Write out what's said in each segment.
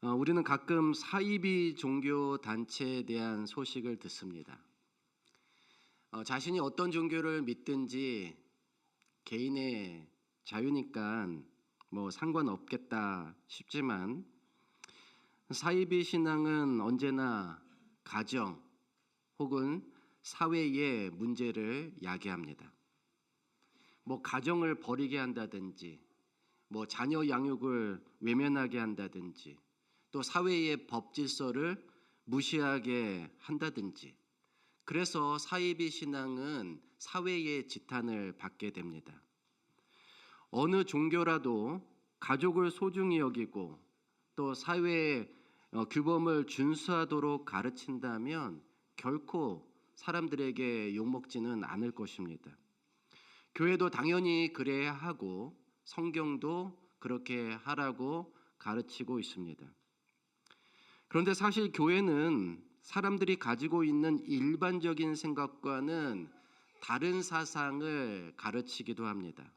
우리는 가끔 사이비 종교 단체에 대한 소식을 듣습니다. 자신이 어떤 종교를 믿든지 개인의 자유니까 뭐 상관없겠다 싶지만 사이비 신앙은 언제나 가정 혹은 사회의 문제를 야기합니다. 뭐 가정을 버리게 한다든지 뭐 자녀 양육을 외면하게 한다든지 또 사회의 법 질서를 무시하게 한다든지 그래서 사이비 신앙은 사회의 지탄을 받게 됩니다. 어느 종교라도 가족을 소중히 여기고 또 사회의 규범을 준수하도록 가르친다면 결코 사람들에게 욕먹지는 않을 것입니다. 교회도 당연히 그래야 하고 성경도 그렇게 하라고 가르치고 있습니다. 그런데 사실 교회는 사람들이 가지고 있는 일반적인 생각과는 다른 사상을 가르치기도 합니다.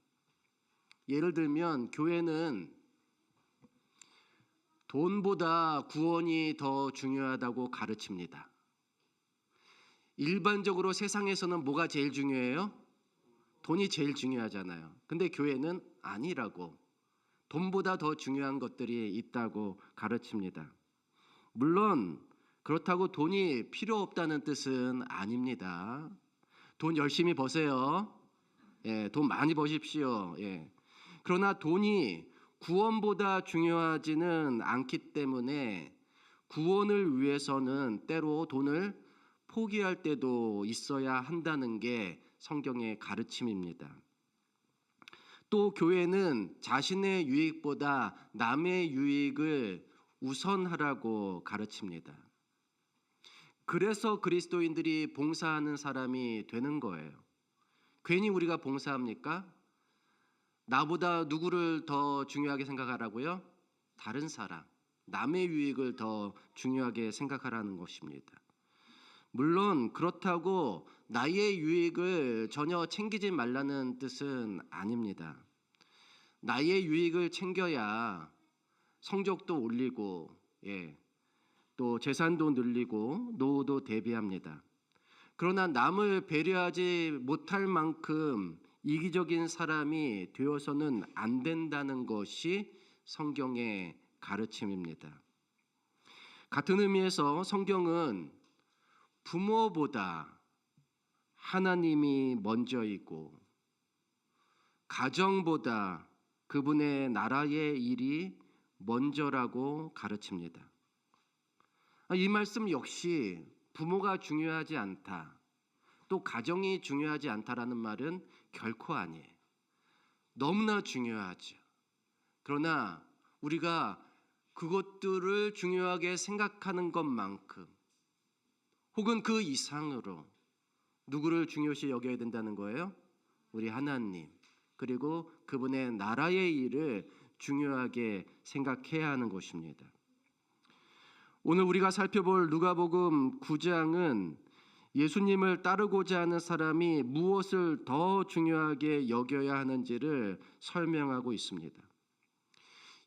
예를 들면 교회는 돈보다 구원이 더 중요하다고 가르칩니다. 일반적으로 세상에서는 뭐가 제일 중요해요? 돈이 제일 중요하잖아요. 근데 교회는 아니라고, 돈보다 더 중요한 것들이 있다고 가르칩니다. 물론 그렇다고 돈이 필요 없다는 뜻은 아닙니다. 돈 열심히 버세요. 돈 많이 버십시오. 그러나 돈이 구원보다 중요하지는 않기 때문에 구원을 위해서는 때로 돈을 포기할 때도 있어야 한다는 게 성경의 가르침입니다. 또 교회는 자신의 유익보다 남의 유익을 우선하라고 가르칩니다. 그래서 그리스도인들이 봉사하는 사람이 되는 거예요. 괜히 우리가 봉사합니까? 나보다 누구를 더 중요하게 생각하라고요? 다른 사람, 남의 유익을 더 중요하게 생각하라는 것입니다. 물론 그렇다고 나의 유익을 전혀 챙기지 말라는 뜻은 아닙니다. 나의 유익을 챙겨야 성적도 올리고 또 재산도 늘리고 노후도 대비합니다. 그러나 남을 배려하지 못할 만큼 이기적인 사람이 되어서는 안 된다는 것이 성경의 가르침입니다. 같은 의미에서 성경은 부모보다 하나님이 먼저이고 가정보다 그분의 나라의 일이 먼저라고 가르칩니다. 이 말씀 역시 부모가 중요하지 않다, 또 가정이 중요하지 않다라는 말은 결코 아니에요. 너무나 중요하죠. 그러나 우리가 그것들을 중요하게 생각하는 것만큼 혹은 그 이상으로 누구를 중요시 여겨야 된다는 거예요? 우리 하나님, 그리고 그분의 나라의 일을 중요하게 생각해야 하는 것입니다. 오늘 우리가 살펴볼 누가복음 9장은 예수님을 따르고자 하는 사람이 무엇을 더 중요하게 여겨야 하는지를 설명하고 있습니다.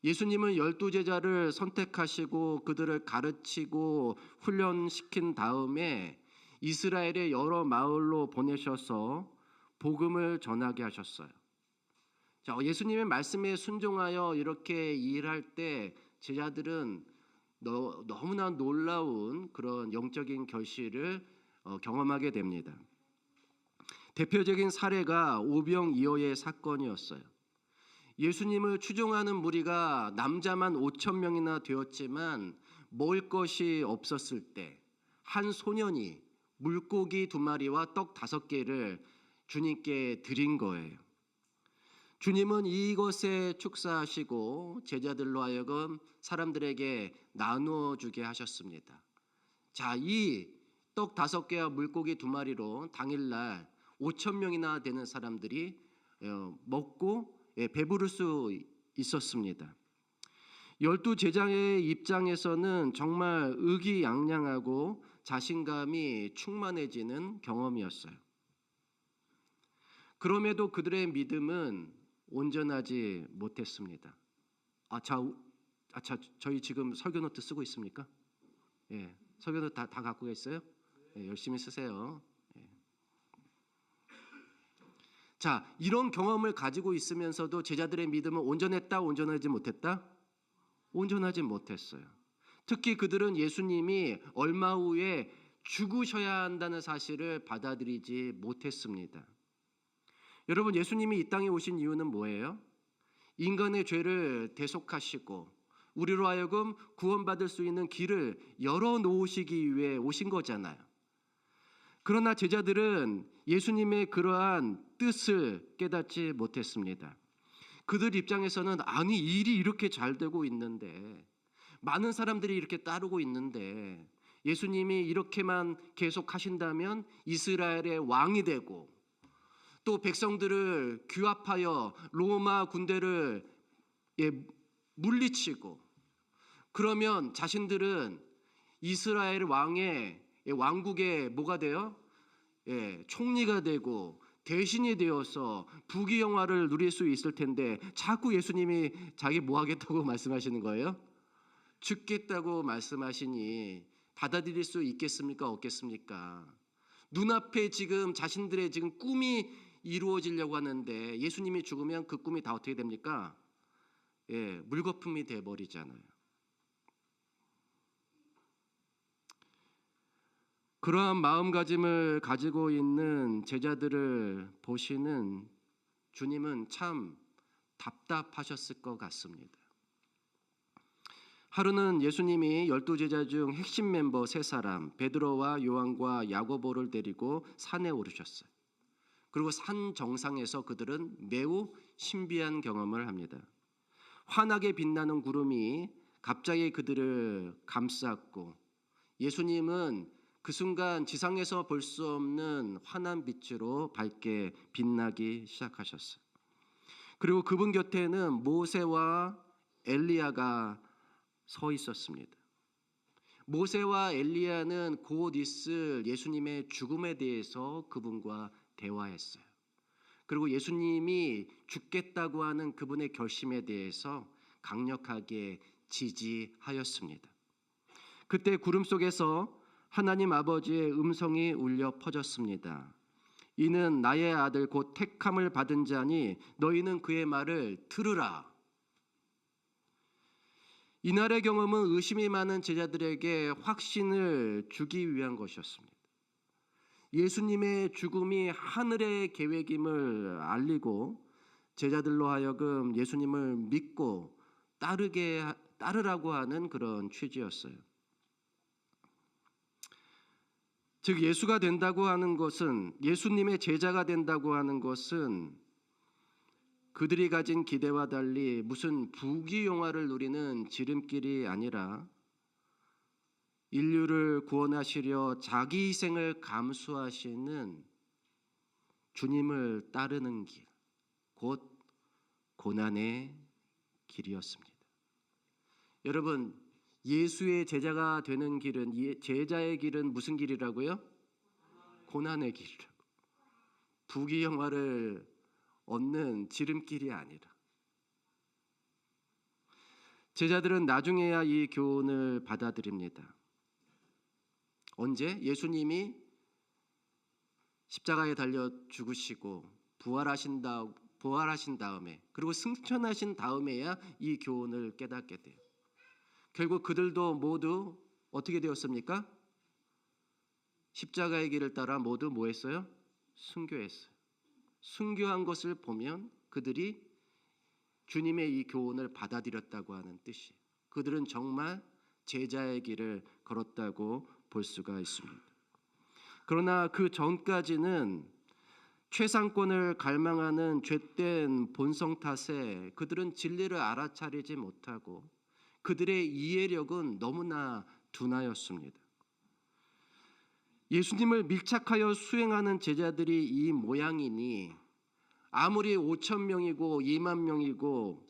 예수님은 12제자를 선택하시고 그들을 가르치고 훈련시킨 다음에 이스라엘의 여러 마을로 보내셔서 복음을 전하게 하셨어요. 예수님의 말씀에 순종하여 이렇게 일할 때 제자들은 너무나 놀라운 그런 영적인 결실을 경험하게 됩니다. 대표적인 사례가 오병이어의 사건이었어요. 예수님을 추종하는 무리가 남자만 5천 명이나 되었지만 먹을 것이 없었을 때 한 소년이 물고기 2마리와 떡 5개를 주님께 드린 거예요. 주님은 이것에 축사하시고 제자들로 하여금 사람들에게 나누어 주게 하셨습니다. 이 떡 5개와 물고기 2마리로 당일날 5천 명이나 되는 사람들이 먹고 배부를 수 있었습니다. 12제자의 입장에서는 정말 의기양양하고 자신감이 충만해지는 경험이었어요. 그럼에도 그들의 믿음은 온전하지 못했습니다. 저희 지금 설교 노트 쓰고 있습니까? 예, 설교 노트 다 갖고 계세요? 예, 열심히 쓰세요. 예. 자, 이런 경험을 가지고 있으면서도 제자들의 믿음은 온전했다, 온전하지 못했다? 온전하지 못했어요. 특히 그들은 예수님이 얼마 후에 죽으셔야 한다는 사실을 받아들이지 못했습니다. 여러분, 예수님이 이 땅에 오신 이유는 뭐예요? 인간의 죄를 대속하시고 우리로 하여금 구원받을 수 있는 길을 열어놓으시기 위해 오신 거잖아요. 그러나 제자들은 예수님의 그러한 뜻을 깨닫지 못했습니다. 그들 입장에서는 아니, 일이 이렇게 잘 되고 있는데, 많은 사람들이 이렇게 따르고 있는데 예수님이 이렇게만 계속 하신다면 이스라엘의 왕이 되고 또 백성들을 규합하여 로마 군대를 물리치고, 그러면 자신들은 이스라엘 왕의 왕국의 뭐가 돼요? 총리가 되고 대신이 되어서 부귀영화를 누릴 수 있을 텐데 자꾸 예수님이 자기 뭐 하겠다고 말씀하시는 거예요? 죽겠다고 말씀하시니 받아들일 수 있겠습니까? 없겠습니까? 눈앞에 지금 자신들의 지금 꿈이 이루어지려고 하는데 예수님이 죽으면 그 꿈이 다 어떻게 됩니까? 물거품이 돼버리잖아요. 그러한 마음가짐을 가지고 있는 제자들을 보시는 주님은 참 답답하셨을 것 같습니다. 하루는 예수님이 12제자 중 핵심 멤버 3사람 베드로와 요한과 야고보를 데리고 산에 오르셨어요. 그리고 산 정상에서 그들은 매우 신비한 경험을 합니다. 환하게 빛나는 구름이 갑자기 그들을 감쌌고 예수님은 그 순간 지상에서 볼 수 없는 환한 빛으로 밝게 빛나기 시작하셨어요. 그리고 그분 곁에는 모세와 엘리야가 서 있었습니다. 모세와 엘리야는 곧 있을 예수님의 죽음에 대해서 그분과 대화했어요. 그리고 예수님이 죽겠다고 하는 그분의 결심에 대해서 강력하게 지지하였습니다. 그때 구름 속에서 하나님 아버지의 음성이 울려 퍼졌습니다. 이는 나의 아들 곧 택함을 받은 자니 너희는 그의 말을 들으라. 이날의 경험은 의심이 많은 제자들에게 확신을 주기 위한 것이었습니다. 예수님의 죽음이 하늘의 계획임을 알리고 제자들로 하여금 예수님을 믿고 따르라고 하는 그런 취지였어요. 즉 예수가 된다고 하는 것은, 예수님의 제자가 된다고 하는 것은 그들이 가진 기대와 달리 무슨 부귀영화를 누리는 지름길이 아니라 인류를 구원하시려 자기 희생을 감수하시는 주님을 따르는 길, 곧 고난의 길이었습니다. 여러분, 예수의 제자가 되는 길은, 제자의 길은 무슨 길이라고요? 고난의 길이라고. 부귀영화를 얻는 지름길이 아니라. 제자들은 나중에야 이 교훈을 받아들입니다. 언제? 예수님이 십자가에 달려 죽으시고 부활하신 다음에, 그리고 승천하신 다음에야 이 교훈을 깨닫게 돼요. 결국 그들도 모두 어떻게 되었습니까? 십자가의 길을 따라 모두 뭐 했어요? 순교했어요. 순교한 것을 보면 그들이 주님의 이 교훈을 받아들였다고 하는 뜻이에요. 그들은 정말 제자의 길을 걸었다고 볼 수가 있습니다. 그러나 그 전까지는 최상권을 갈망하는 죄된 본성 탓에 그들은 진리를 알아차리지 못하고 그들의 이해력은 너무나 둔하였습니다. 예수님을 밀착하여 수행하는 제자들이 이 모양이니 아무리 5,000명이고 2만 명이고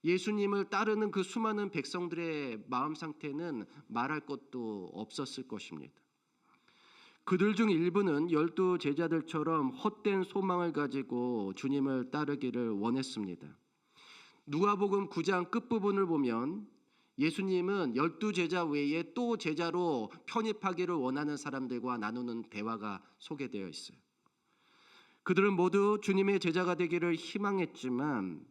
예수님을 따르는 그 수많은 백성들의 마음 상태는 말할 것도 없었을 것입니다. 그들 중 일부는 12 제자들처럼 헛된 소망을 가지고 주님을 따르기를 원했습니다. 누가복음 9장 끝부분을 보면 예수님은 12제자 외에 또 제자로 편입하기를 원하는 사람들과 나누는 대화가 소개되어 있어요. 그들은 모두 주님의 제자가 되기를 희망했지만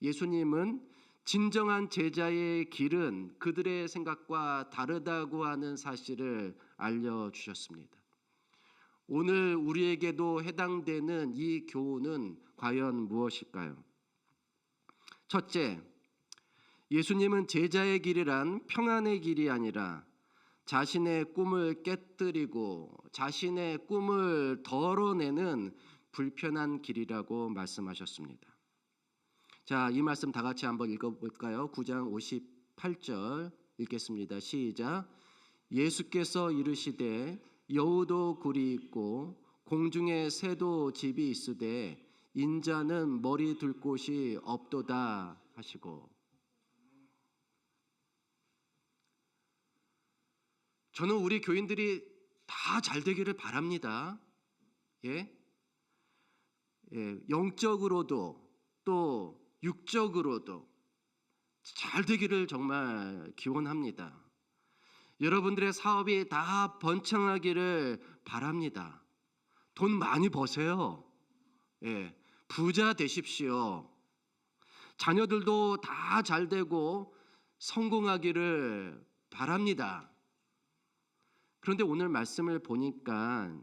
예수님은 진정한 제자의 길은 그들의 생각과 다르다고 하는 사실을 알려주셨습니다. 오늘 우리에게도 해당되는 이 교훈은 과연 무엇일까요? 첫째, 예수님은 제자의 길이란 평안의 길이 아니라 자신의 꿈을 깨뜨리고 자신의 꿈을 덜어내는 불편한 길이라고 말씀하셨습니다. 자, 이 말씀 다 같이 한번 읽어볼까요? 9장 58절 읽겠습니다. 시작. 예수께서 이르시되 여우도 굴이 있고 공중에 새도 집이 있으되 인자는 머리 둘 곳이 없도다 하시고. 저는 우리 교인들이 다 잘 되기를 바랍니다. 예? 영적으로도 또 육적으로도 잘 되기를 정말 기원합니다. 여러분들의 사업이 다 번창하기를 바랍니다. 돈 많이 버세요. 부자 되십시오. 자녀들도 다 잘 되고 성공하기를 바랍니다. 그런데 오늘 말씀을 보니까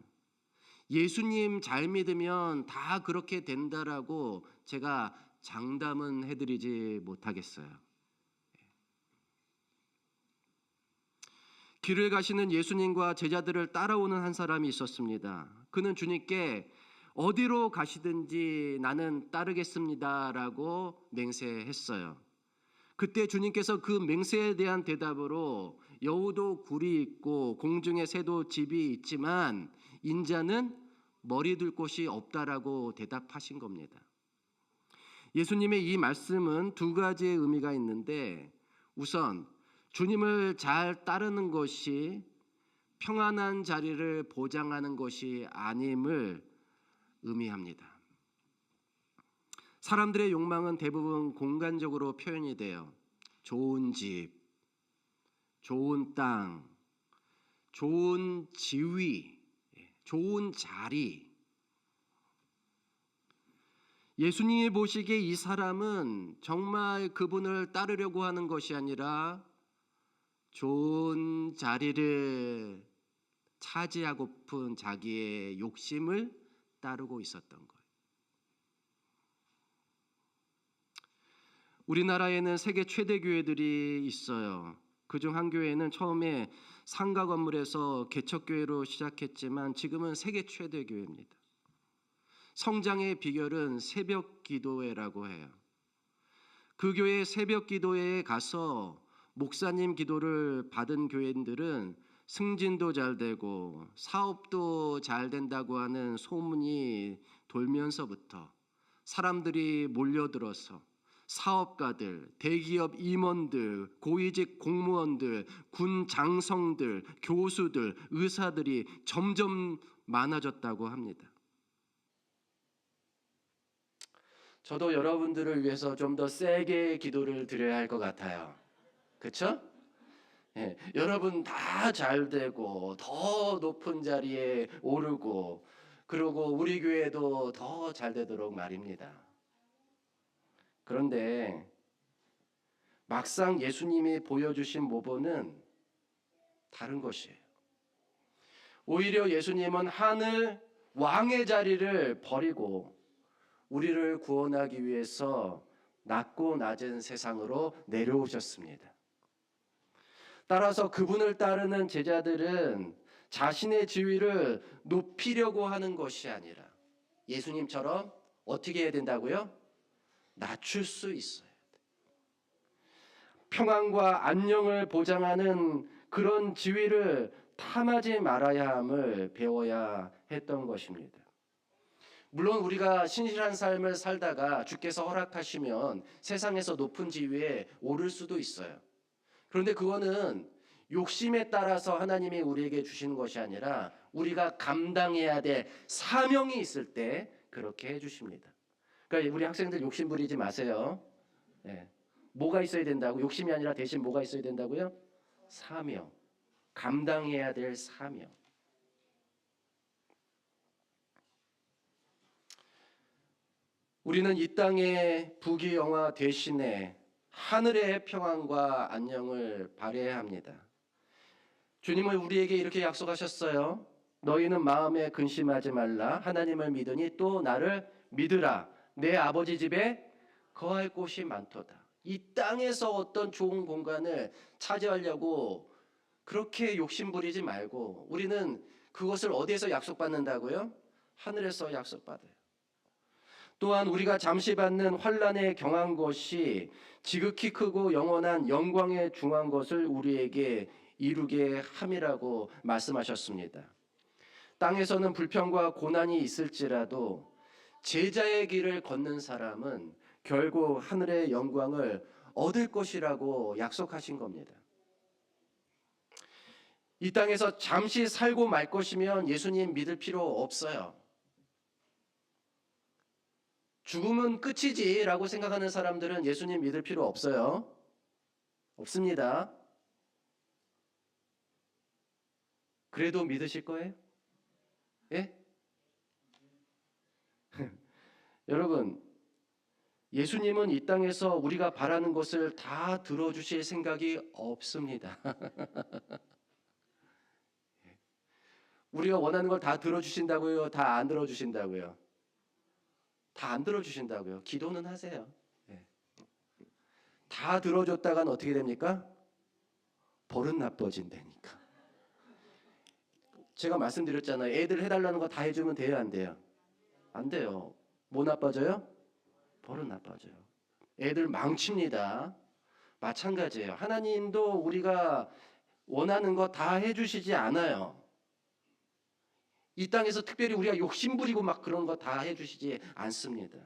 예수님 잘 믿으면 다 그렇게 된다라고 제가 장담은 해드리지 못하겠어요. 길을 가시는 예수님과 제자들을 따라오는 한 사람이 있었습니다. 그는 주님께 어디로 가시든지 나는 따르겠습니다라고 맹세했어요. 그때 주님께서 그 맹세에 대한 대답으로 여우도 굴이 있고 공중에 새도 집이 있지만 인자는 머리 둘 곳이 없다라고 대답하신 겁니다. 예수님의 이 말씀은 두 가지의 의미가 있는데, 우선 주님을 잘 따르는 것이 평안한 자리를 보장하는 것이 아님을 의미합니다. 사람들의 욕망은 대부분 공간적으로 표현이 돼요. 좋은 집, 좋은 땅, 좋은 지위, 좋은 자리. 예수님이 보시기에 이 사람은 정말 그분을 따르려고 하는 것이 아니라 좋은 자리를 차지하고픈 자기의 욕심을 따르고 있었던 거예요. 우리나라에는 세계 최대 교회들이 있어요. 그중 한 교회는 처음에 상가 건물에서 개척교회로 시작했지만 지금은 세계 최대 교회입니다. 성장의 비결은 새벽 기도회라고 해요. 그 교회 새벽 기도회에 가서 목사님 기도를 받은 교인들은 승진도 잘 되고 사업도 잘 된다고 하는 소문이 돌면서부터 사람들이 몰려들어서 사업가들, 대기업 임원들, 고위직 공무원들, 군 장성들, 교수들, 의사들이 점점 많아졌다고 합니다. 저도 여러분들을 위해서 좀 더 세게 기도를 드려야 할 것 같아요. 그렇죠? 여러분 다 잘 되고 더 높은 자리에 오르고 그리고 우리 교회도 더 잘 되도록 말입니다. 그런데 막상 예수님이 보여주신 모범은 다른 것이에요. 오히려 예수님은 하늘 왕의 자리를 버리고 우리를 구원하기 위해서 낮고 낮은 세상으로 내려오셨습니다. 따라서 그분을 따르는 제자들은 자신의 지위를 높이려고 하는 것이 아니라 예수님처럼 어떻게 해야 된다고요? 낮출 수 있어요. 평안과 안녕을 보장하는 그런 지위를 탐하지 말아야 함을 배워야 했던 것입니다. 물론 우리가 신실한 삶을 살다가 주께서 허락하시면 세상에서 높은 지위에 오를 수도 있어요. 그런데 그거는 욕심에 따라서 하나님이 우리에게 주시는 것이 아니라 우리가 감당해야 될 사명이 있을 때 그렇게 해주십니다. 그러니까 우리 학생들 욕심 부리지 마세요. 뭐가 있어야 된다고? 욕심이 아니라 대신 뭐가 있어야 된다고요? 사명. 감당해야 될 사명. 우리는 이 땅의 부귀영화 대신에 하늘의 평안과 안녕을 바라야 합니다. 주님은 우리에게 이렇게 약속하셨어요. 너희는 마음에 근심하지 말라. 하나님을 믿으니 또 나를 믿으라. 내 아버지 집에 거할 곳이 많도다. 이 땅에서 어떤 좋은 공간을 차지하려고 그렇게 욕심부리지 말고 우리는 그것을 어디에서 약속받는다고요? 하늘에서 약속받아요. 또한 우리가 잠시 받는 환난에 경한 것이 지극히 크고 영원한 영광에 중한 것을 우리에게 이루게 함이라고 말씀하셨습니다. 땅에서는 불평과 고난이 있을지라도 제자의 길을 걷는 사람은 결국 하늘의 영광을 얻을 것이라고 약속하신 겁니다. 이 땅에서 잠시 살고 말 것이면 예수님 믿을 필요 없어요. 죽음은 끝이지라고 생각하는 사람들은 예수님 믿을 필요 없어요. 없습니다. 그래도 믿으실 거예요? 예? 여러분, 예수님은 이 땅에서 우리가 바라는 것을 다 들어주실 생각이 없습니다. 우리가 원하는 걸 다 들어주신다고요? 다 안 들어주신다고요? 다 안 들어주신다고요. 기도는 하세요. 다 들어줬다간 어떻게 됩니까? 버릇 나빠진다니까. 제가 말씀드렸잖아요. 애들 해달라는 거 다 해주면 돼요, 안 돼요? 안 돼요. 뭐 나빠져요? 버릇 나빠져요. 애들 망칩니다. 마찬가지예요. 하나님도 우리가 원하는 거 다 해주시지 않아요. 이 땅에서 특별히 우리가 욕심부리고 막 그런 거 다 해주시지 않습니다.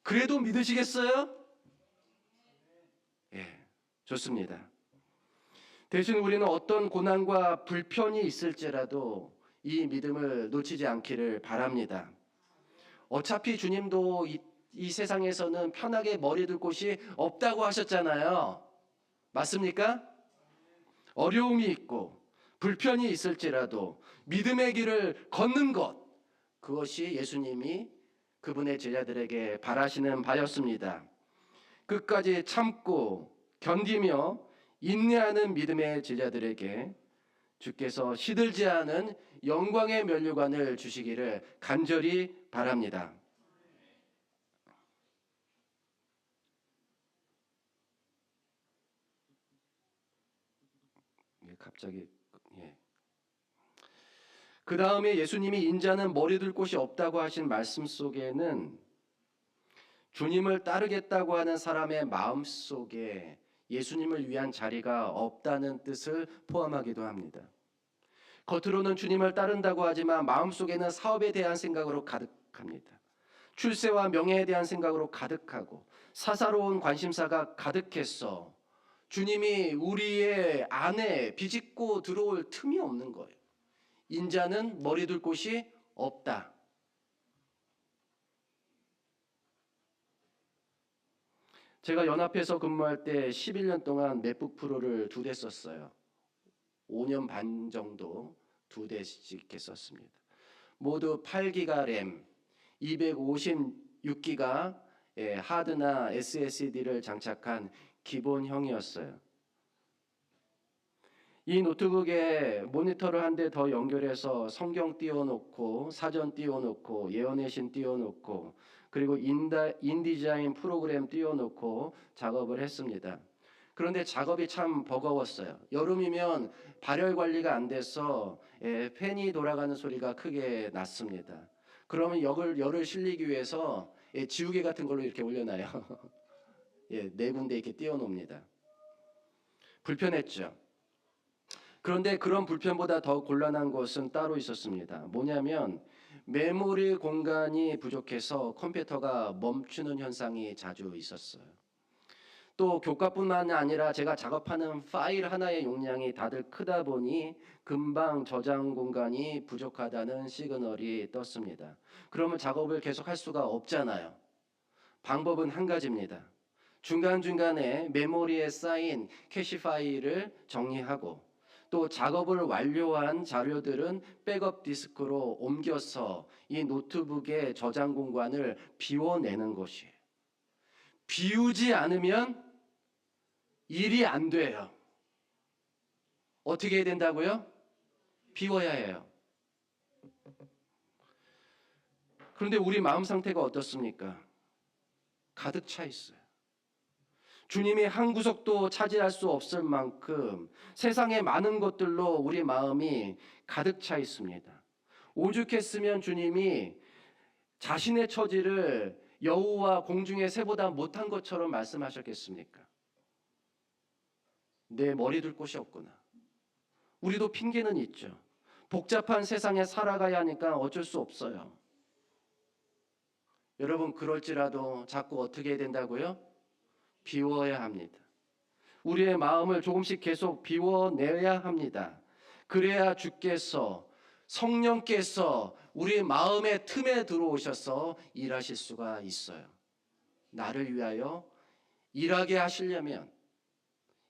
그래도 믿으시겠어요? 예, 좋습니다. 대신 우리는 어떤 고난과 불편이 있을지라도 이 믿음을 놓치지 않기를 바랍니다. 어차피 주님도 이 세상에서는 편하게 머리 둘 곳이 없다고 하셨잖아요. 맞습니까? 어려움이 있고 불편이 있을지라도 믿음의 길을 걷는 것, 그것이 예수님이 그분의 제자들에게 바라시는 바였습니다. 끝까지 참고 견디며 인내하는 믿음의 제자들에게 주께서 시들지 않은 영광의 면류관을 주시기를 간절히 바랍니다. 갑자기 그 다음에 예수님이 인자는 머리 둘 곳이 없다고 하신 말씀 속에는 주님을 따르겠다고 하는 사람의 마음 속에 예수님을 위한 자리가 없다는 뜻을 포함하기도 합니다. 겉으로는 주님을 따른다고 하지만 마음속에는 사업에 대한 생각으로 가득합니다. 출세와 명예에 대한 생각으로 가득하고 사사로운 관심사가 가득해서 주님이 우리의 안에 비집고 들어올 틈이 없는 거예요. 인자는 머리 둘 곳이 없다. 제가 연합회에서 근무할 때 11년 동안 맥북 프로를 2대 썼어요. 5년 반 정도 2대씩 했었습니다. 모두 8기가 램, 256기가 하드나 SSD를 장착한 기본형이었어요. 이 노트북에 모니터를 한 대 더 연결해서 성경 띄워놓고 사전 띄워놓고 예언의 신 띄워놓고 그리고 인디자인 프로그램 띄워놓고 작업을 했습니다. 그런데 작업이 참 버거웠어요. 여름이면 발열 관리가 안 돼서 팬이 돌아가는 소리가 크게 났습니다. 그러면 열을 실리기 위해서 지우개 같은 걸로 이렇게 올려놔요. 네 군데 이렇게 띄워놓습니다. 불편했죠. 그런데 그런 불편보다 더 곤란한 것은 따로 있었습니다. 뭐냐면 메모리 공간이 부족해서 컴퓨터가 멈추는 현상이 자주 있었어요. 또 교과뿐만 아니라 제가 작업하는 파일 하나의 용량이 다들 크다 보니 금방 저장 공간이 부족하다는 시그널이 떴습니다. 그러면 작업을 계속 할 수가 없잖아요. 방법은 한 가지입니다. 중간중간에 메모리에 쌓인 캐시 파일을 정리하고 또 작업을 완료한 자료들은 백업 디스크로 옮겨서 이 노트북의 저장 공간을 비워내는 것이에요. 비우지 않으면 일이 안 돼요. 어떻게 해야 된다고요? 비워야 해요. 그런데 우리 마음 상태가 어떻습니까? 가득 차 있어요. 주님이 한 구석도 차지할 수 없을 만큼 세상의 많은 것들로 우리 마음이 가득 차 있습니다. 오죽했으면 주님이 자신의 처지를 여우와 공중의 새보다 못한 것처럼 말씀하셨겠습니까? 내 머리 둘 곳이 없구나. 우리도 핑계는 있죠. 복잡한 세상에 살아가야 하니까 어쩔 수 없어요. 여러분, 그럴지라도 자꾸 어떻게 해야 된다고요? 비워야 합니다. 우리의 마음을 조금씩 계속 비워내야 합니다. 그래야 주께서, 성령께서 우리 마음의 틈에 들어오셔서 일하실 수가 있어요. 나를 위하여 일하게 하시려면,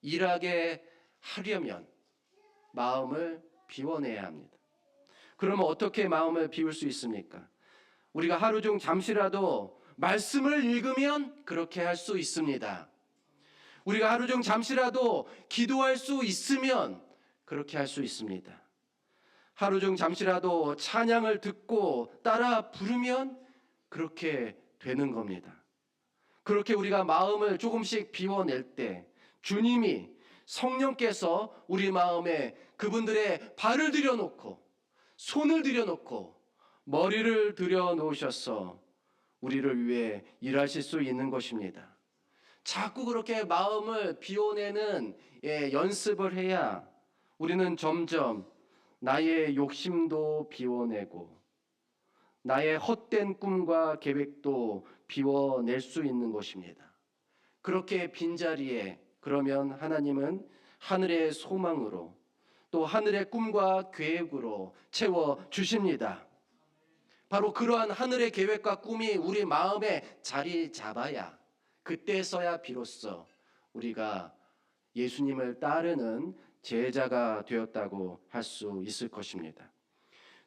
일하게 하려면 마음을 비워내야 합니다. 그러면 어떻게 마음을 비울 수 있습니까? 우리가 하루 중 잠시라도 말씀을 읽으면 그렇게 할 수 있습니다. 우리가 하루 중 잠시라도 기도할 수 있으면 그렇게 할 수 있습니다. 하루 중 잠시라도 찬양을 듣고 따라 부르면 그렇게 되는 겁니다. 그렇게 우리가 마음을 조금씩 비워낼 때 주님이, 성령께서 우리 마음에 그분들의 발을 들여놓고 손을 들여놓고 머리를 들여놓으셔서 우리를 위해 일하실 수 있는 것입니다. 자꾸 그렇게 마음을 비워내는 연습을 해야 우리는 점점 나의 욕심도 비워내고 나의 헛된 꿈과 계획도 비워낼 수 있는 것입니다. 그렇게 빈자리에 그러면 하나님은 하늘의 소망으로 또 하늘의 꿈과 계획으로 채워주십니다. 바로 그러한 하늘의 계획과 꿈이 우리 마음에 자리 잡아야 그때서야 비로소 우리가 예수님을 따르는 제자가 되었다고 할 수 있을 것입니다.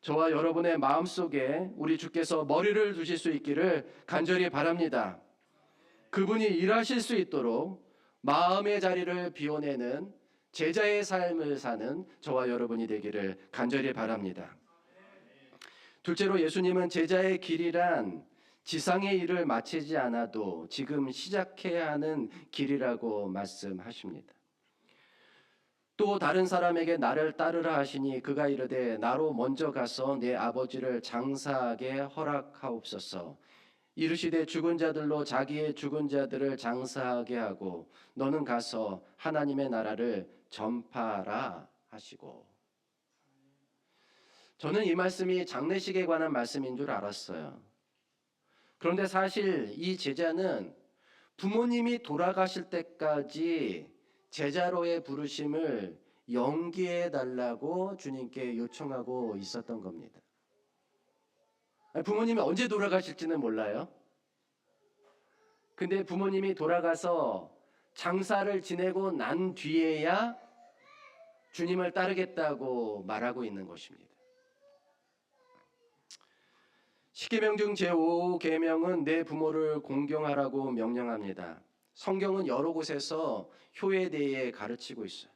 저와 여러분의 마음속에 우리 주께서 머리를 두실 수 있기를 간절히 바랍니다. 그분이 일하실 수 있도록 마음의 자리를 비워내는 제자의 삶을 사는 저와 여러분이 되기를 간절히 바랍니다. 둘째로 예수님은 제자의 길이란 지상의 일을 마치지 않아도 지금 시작해야 하는 길이라고 말씀하십니다. 또 다른 사람에게 나를 따르라 하시니 그가 이르되 나로 먼저 가서 내 아버지를 장사하게 허락하옵소서. 이르시되 죽은 자들로 자기의 죽은 자들을 장사하게 하고 너는 가서 하나님의 나라를 전파하라 하시고. 저는 이 말씀이 장례식에 관한 말씀인 줄 알았어요. 그런데 사실 이 제자는 부모님이 돌아가실 때까지 제자로의 부르심을 연기해 달라고 주님께 요청하고 있었던 겁니다. 부모님이 언제 돌아가실지는 몰라요. 근데 부모님이 돌아가서 장사를 지내고 난 뒤에야 주님을 따르겠다고 말하고 있는 것입니다. 십계명 중 제5계명은 내 부모를 공경하라고 명령합니다. 성경은 여러 곳에서 효에 대해 가르치고 있어요.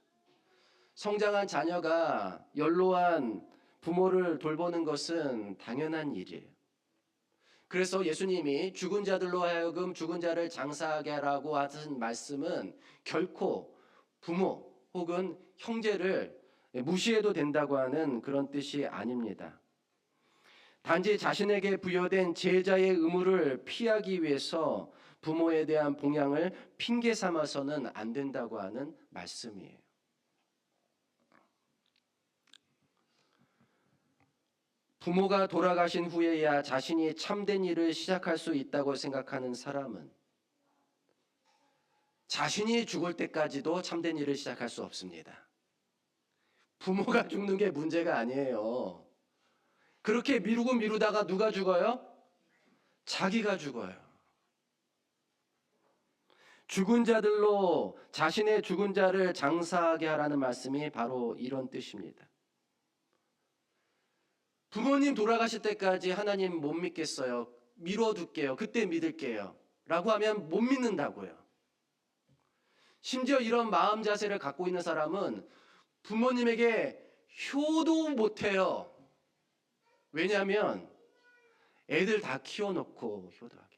성장한 자녀가 연로한 부모를 돌보는 것은 당연한 일이에요. 그래서 예수님이 죽은 자들로 하여금 죽은 자를 장사하게 하라고 하신 말씀은 결코 부모 혹은 형제를 무시해도 된다고 하는 그런 뜻이 아닙니다. 단지 자신에게 부여된 제자의 의무를 피하기 위해서 부모에 대한 봉양을 핑계 삼아서는 안 된다고 하는 말씀이에요. 부모가 돌아가신 후에야 자신이 참된 일을 시작할 수 있다고 생각하는 사람은 자신이 죽을 때까지도 참된 일을 시작할 수 없습니다. 부모가 죽는 게 문제가 아니에요. 그렇게 미루다가 누가 죽어요? 자기가 죽어요. 죽은 자들로 자신의 죽은 자를 장사하게 하라는 말씀이 바로 이런 뜻입니다. 부모님 돌아가실 때까지 하나님 못 믿겠어요. 미뤄둘게요. 그때 믿을게요. 라고 하면 못 믿는다고요. 심지어 이런 마음 자세를 갖고 있는 사람은 부모님에게 효도 못해요. 왜냐하면 애들 다 키워놓고 효도하겠다.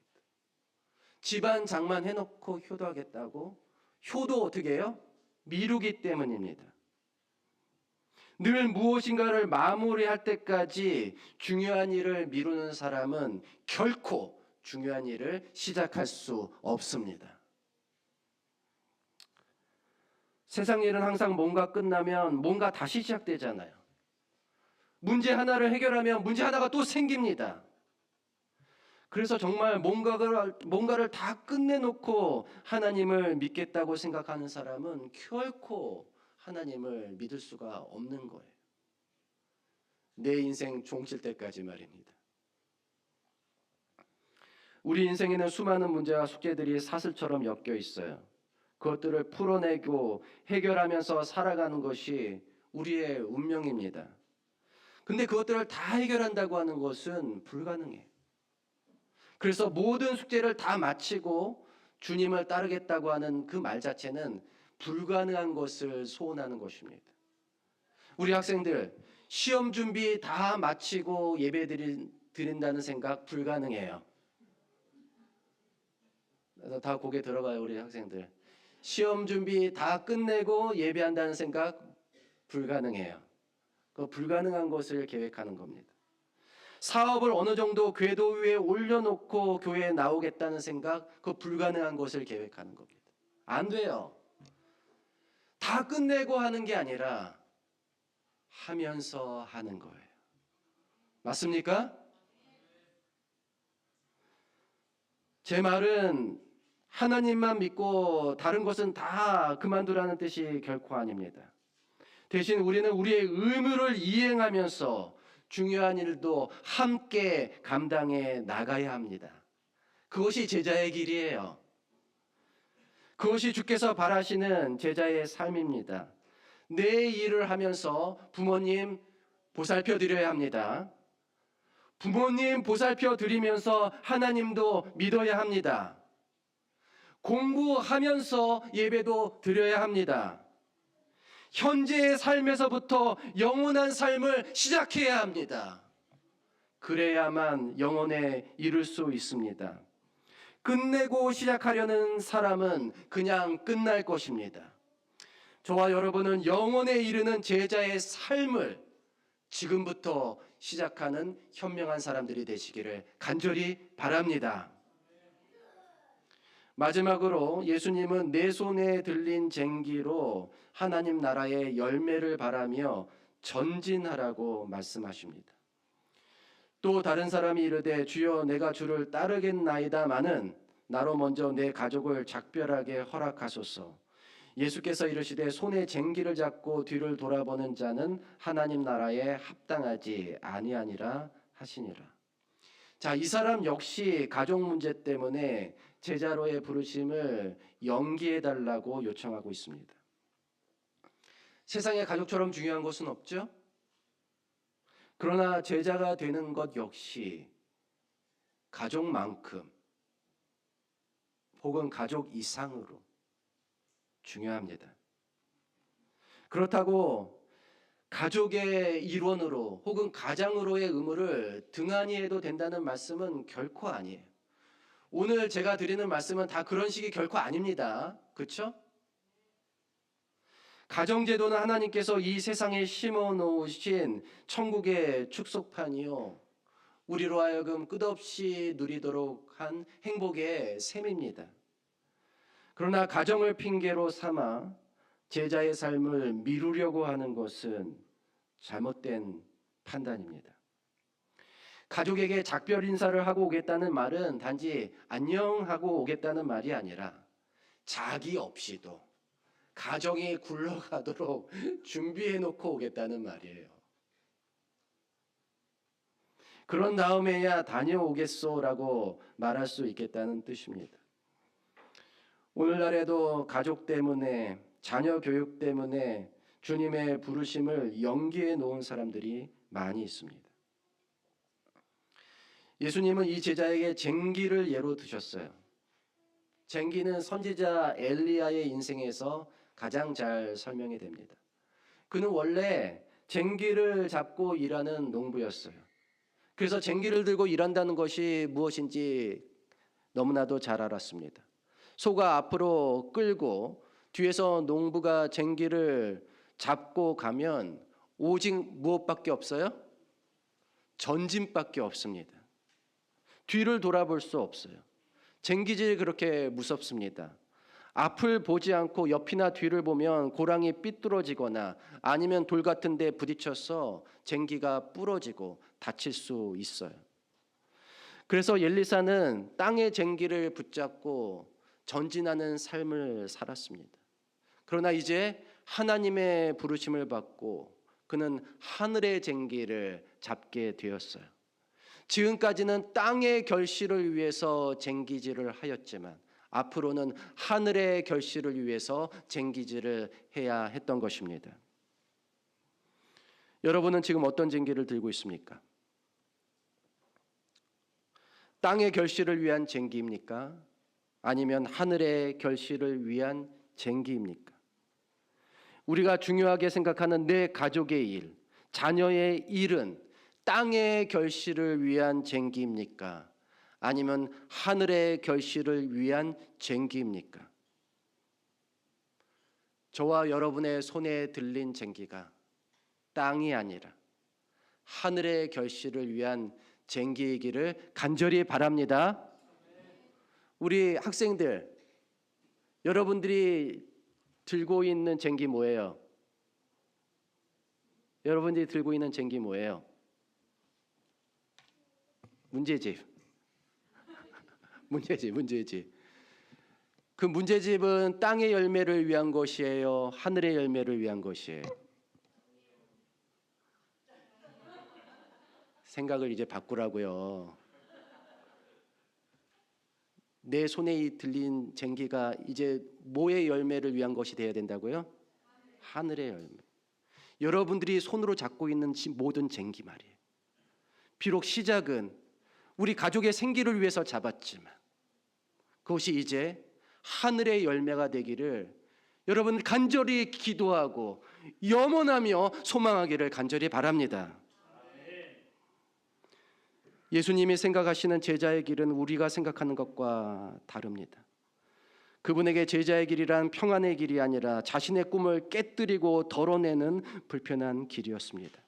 집안 장만 해놓고 효도하겠다고 효도 어떻게 해요? 미루기 때문입니다. 늘 무엇인가를 마무리할 때까지 중요한 일을 미루는 사람은 결코 중요한 일을 시작할 수 없습니다. 세상 일은 항상 뭔가 끝나면 뭔가 다시 시작되잖아요. 문제 하나를 해결하면 문제 하나가 또 생깁니다. 그래서 정말 뭔가를 다 끝내놓고 하나님을 믿겠다고 생각하는 사람은 결코 하나님을 믿을 수가 없는 거예요. 내 인생 종칠 때까지 말입니다. 우리 인생에는 수많은 문제와 숙제들이 사슬처럼 엮여 있어요. 그것들을 풀어내고 해결하면서 살아가는 것이 우리의 운명입니다. 근데 그것들을 다 해결한다고 하는 것은 불가능해요. 그래서 모든 숙제를 다 마치고 주님을 따르겠다고 하는 그 말 자체는 불가능한 것을 소원하는 것입니다. 우리 학생들 시험 준비 다 마치고 예배 드린다는 생각 불가능해요. 그래서 다 고개 들어가요, 우리 학생들. 시험 준비 다 끝내고 예배한다는 생각 불가능해요. 그 불가능한 것을 계획하는 겁니다. 사업을 어느 정도 궤도 위에 올려놓고 교회에 나오겠다는 생각, 그 불가능한 것을 계획하는 겁니다. 안 돼요. 다 끝내고 하는 게 아니라 하면서 하는 거예요. 맞습니까? 제 말은 하나님만 믿고 다른 것은 다 그만두라는 뜻이 결코 아닙니다. 대신 우리는 우리의 의무를 이행하면서 중요한 일도 함께 감당해 나가야 합니다. 그것이 제자의 길이에요. 그것이 주께서 바라시는 제자의 삶입니다. 내 일을 하면서 부모님 보살펴 드려야 합니다. 부모님 보살펴 드리면서 하나님도 믿어야 합니다. 공부하면서 예배도 드려야 합니다. 현재의 삶에서부터 영원한 삶을 시작해야 합니다. 그래야만 영혼에 이룰 수 있습니다. 끝내고 시작하려는 사람은 그냥 끝날 것입니다. 저와 여러분은 영혼에 이르는 제자의 삶을 지금부터 시작하는 현명한 사람들이 되시기를 간절히 바랍니다. 마지막으로 예수님은 내 손에 들린 쟁기로 하나님 나라의 열매를 바라며 전진하라고 말씀하십니다. 또 다른 사람이 이르되 주여 내가 주를 따르겠나이다마는 나로 먼저 내 가족을 작별하게 허락하소서. 예수께서 이르시되 손에 쟁기를 잡고 뒤를 돌아보는 자는 하나님 나라에 합당하지 아니하니라 하시니라. 자, 이 사람 역시 가족 문제 때문에 제자로의 부르심을 연기해 달라고 요청하고 있습니다. 세상에 가족처럼 중요한 것은 없죠? 그러나 제자가 되는 것 역시 가족만큼 혹은 가족 이상으로 중요합니다. 그렇다고 가족의 일원으로 혹은 가장으로의 의무를 등한히 해도 된다는 말씀은 결코 아니에요. 오늘 제가 드리는 말씀은 다 그런 식이 결코 아닙니다. 그렇죠? 가정제도는 하나님께서 이 세상에 심어놓으신 천국의 축소판이요, 우리로 하여금 끝없이 누리도록 한 행복의 셈입니다. 그러나 가정을 핑계로 삼아 제자의 삶을 미루려고 하는 것은 잘못된 판단입니다. 가족에게 작별 인사를 하고 오겠다는 말은 단지 안녕하고 오겠다는 말이 아니라 자기 없이도 가정이 굴러가도록 준비해 놓고 오겠다는 말이에요. 그런 다음에야 다녀오겠소라고 말할 수 있겠다는 뜻입니다. 오늘날에도 가족 때문에, 자녀 교육 때문에 주님의 부르심을 연기해 놓은 사람들이 많이 있습니다. 예수님은 이 제자에게 쟁기를 예로 드셨어요. 쟁기는 선지자 엘리야의 인생에서 가장 잘 설명이 됩니다. 그는 원래 쟁기를 잡고 일하는 농부였어요. 그래서 쟁기를 들고 일한다는 것이 무엇인지 너무나도 잘 알았습니다. 소가 앞으로 끌고 뒤에서 농부가 쟁기를 잡고 가면 오직 무엇밖에 없어요? 전진밖에 없습니다. 뒤를 돌아볼 수 없어요. 쟁기질이 그렇게 무섭습니다. 앞을 보지 않고 옆이나 뒤를 보면 고랑이 삐뚤어지거나 아니면 돌 같은 데 부딪혀서 쟁기가 부러지고 다칠 수 있어요. 그래서 엘리사는 땅의 쟁기를 붙잡고 전진하는 삶을 살았습니다. 그러나 이제 하나님의 부르심을 받고 그는 하늘의 쟁기를 잡게 되었어요. 지금까지는 땅의 결실을 위해서 쟁기질을 하였지만 앞으로는 하늘의 결실을 위해서 쟁기질을 해야 했던 것입니다. 여러분은 지금 어떤 쟁기를 들고 있습니까? 땅의 결실을 위한 쟁기입니까? 아니면 하늘의 결실을 위한 쟁기입니까? 우리가 중요하게 생각하는 내 가족의 일, 자녀의 일은 땅의 결실을 위한 쟁기입니까? 아니면 하늘의 결실을 위한 쟁기입니까? 저와 여러분의 손에 들린 쟁기가 땅이 아니라 하늘의 결실을 위한 쟁기이기를 간절히 바랍니다. 우리 학생들, 여러분들이 들고 있는 쟁기 뭐예요? 여러분들이 들고 있는 쟁기 뭐예요? 문제집. 문제집. 그 문제집은 땅의 열매를 위한 것이에요? 하늘의 열매를 위한 것이에요? 생각을 이제 바꾸라고요. 내 손에 들린 쟁기가 이제 뭐의 열매를 위한 것이 되어야 된다고요? 하늘의 열매. 여러분들이 손으로 잡고 있는 모든 쟁기 말이에요. 비록 시작은 우리 가족의 생기를 위해서 잡았지만 그것이 이제 하늘의 열매가 되기를 여러분 간절히 기도하고 염원하며 소망하기를 간절히 바랍니다. 예수님이 생각하시는 제자의 길은 우리가 생각하는 것과 다릅니다. 그분에게 제자의 길이란 평안의 길이 아니라 자신의 꿈을 깨뜨리고 덜어내는 불편한 길이었습니다.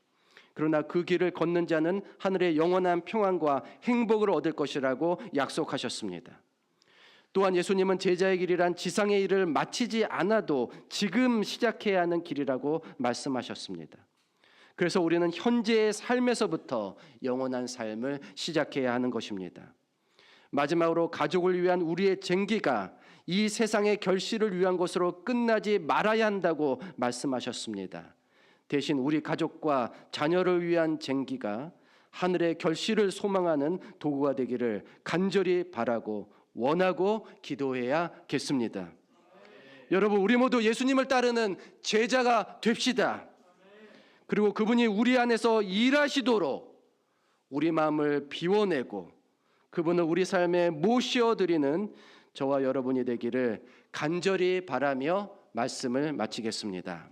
그러나 그 길을 걷는 자는 하늘의 영원한 평안과 행복을 얻을 것이라고 약속하셨습니다. 또한 예수님은 제자의 길이란 지상의 일을 마치지 않아도 지금 시작해야 하는 길이라고 말씀하셨습니다. 그래서 우리는 현재의 삶에서부터 영원한 삶을 시작해야 하는 것입니다. 마지막으로 가족을 위한 우리의 쟁기가 이 세상의 결실을 위한 것으로 끝나지 말아야 한다고 말씀하셨습니다. 대신 우리 가족과 자녀를 위한 쟁기가 하늘의 결실을 소망하는 도구가 되기를 간절히 바라고 원하고 기도해야겠습니다. 여러분, 우리 모두 예수님을 따르는 제자가 됩시다. 그리고 그분이 우리 안에서 일하시도록 우리 마음을 비워내고 그분을 우리 삶에 모셔드리는 저와 여러분이 되기를 간절히 바라며 말씀을 마치겠습니다.